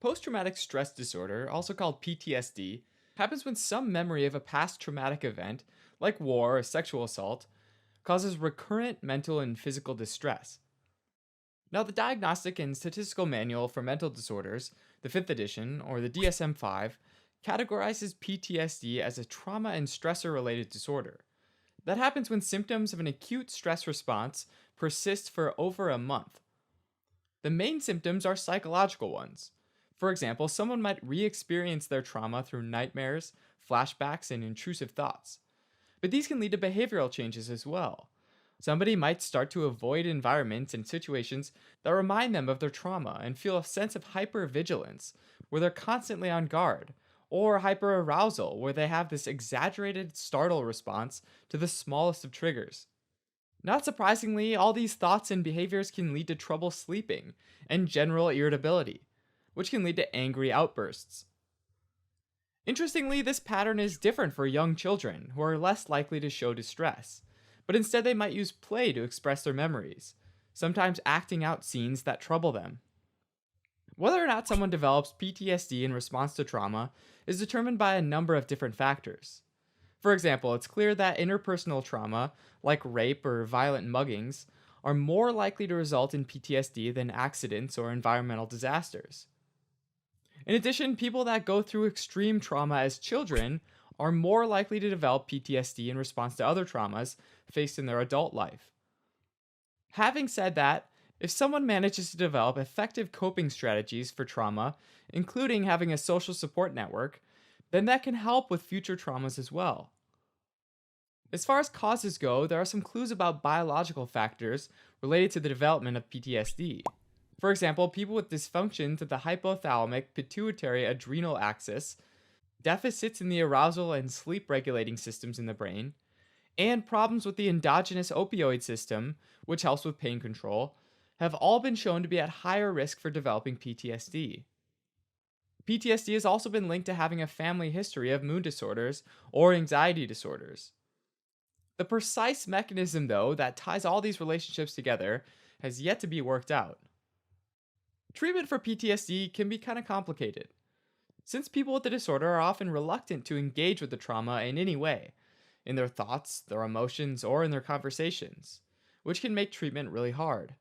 Post-traumatic stress disorder, also called PTSD, happens when some memory of a past traumatic event, like war or sexual assault, causes recurrent mental and physical distress. Now, the Diagnostic and Statistical Manual for Mental Disorders, the 5th edition, or the DSM-5, categorizes PTSD as a trauma and stressor-related disorder. That happens when symptoms of an acute stress response persist for over a month. The main symptoms are psychological ones. For example, someone might re-experience their trauma through nightmares, flashbacks, and intrusive thoughts. But these can lead to behavioral changes as well. Somebody might start to avoid environments and situations that remind them of their trauma and feel a sense of hypervigilance, where they're constantly on guard, or hyperarousal, where they have this exaggerated startle response to the smallest of triggers. Not surprisingly, all these thoughts and behaviors can lead to trouble sleeping and general irritability, which can lead to angry outbursts. Interestingly, this pattern is different for young children, who are less likely to show distress, but instead they might use play to express their memories, sometimes acting out scenes that trouble them. Whether or not someone develops PTSD in response to trauma is determined by a number of different factors. For example, it's clear that interpersonal trauma, like rape or violent muggings, are more likely to result in PTSD than accidents or environmental disasters. In addition, people that go through extreme trauma as children are more likely to develop PTSD in response to other traumas faced in their adult life. Having said that, if someone manages to develop effective coping strategies for trauma, including having a social support network, then that can help with future traumas as well. As far as causes go, there are some clues about biological factors related to the development of PTSD. For example, people with dysfunctions of the hypothalamic pituitary adrenal axis, deficits in the arousal and sleep regulating systems in the brain, and problems with the endogenous opioid system, which helps with pain control, have all been shown to be at higher risk for developing PTSD. PTSD has also been linked to having a family history of mood disorders or anxiety disorders. The precise mechanism, though, that ties all these relationships together has yet to be worked out. Treatment for PTSD can be kind of complicated, since people with the disorder are often reluctant to engage with the trauma in any way, in their thoughts, their emotions, or in their conversations, which can make treatment really hard.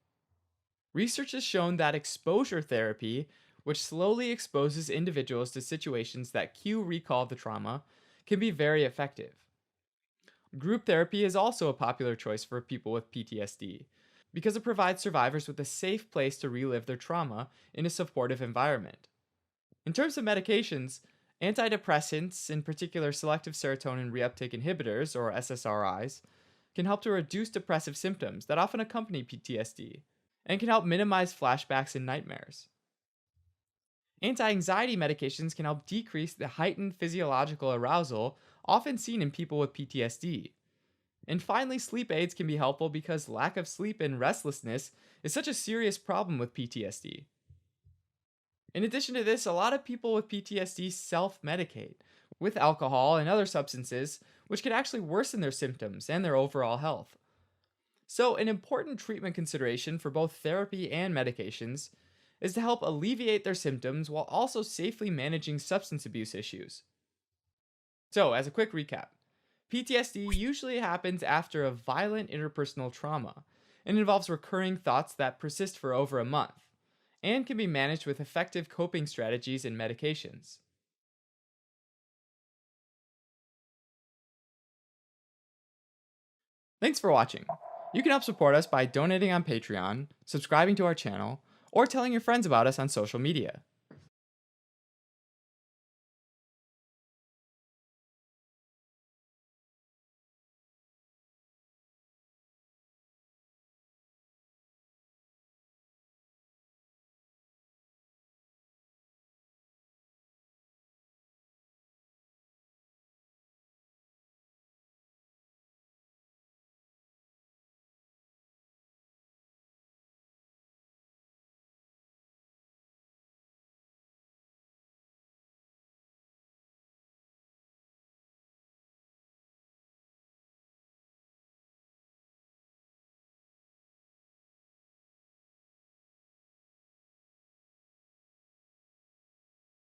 Research has shown that exposure therapy, which slowly exposes individuals to situations that cue recall of the trauma, can be very effective. Group therapy is also a popular choice for people with PTSD, because it provides survivors with a safe place to relive their trauma in a supportive environment. In terms of medications, antidepressants, in particular selective serotonin reuptake inhibitors, or SSRIs, can help to reduce depressive symptoms that often accompany PTSD, and can help minimize flashbacks and nightmares. Anti-anxiety medications can help decrease the heightened physiological arousal often seen in people with PTSD. And finally, sleep aids can be helpful because lack of sleep and restlessness is such a serious problem with PTSD. In addition to this, a lot of people with PTSD self-medicate with alcohol and other substances, which can actually worsen their symptoms and their overall health. So, an important treatment consideration for both therapy and medications is to help alleviate their symptoms while also safely managing substance abuse issues. So, as a quick recap, PTSD usually happens after a violent interpersonal trauma and involves recurring thoughts that persist for over a month, and can be managed with effective coping strategies and medications. Thanks for watching. You can help support us by donating on Patreon, subscribing to our channel, or telling your friends about us on social media.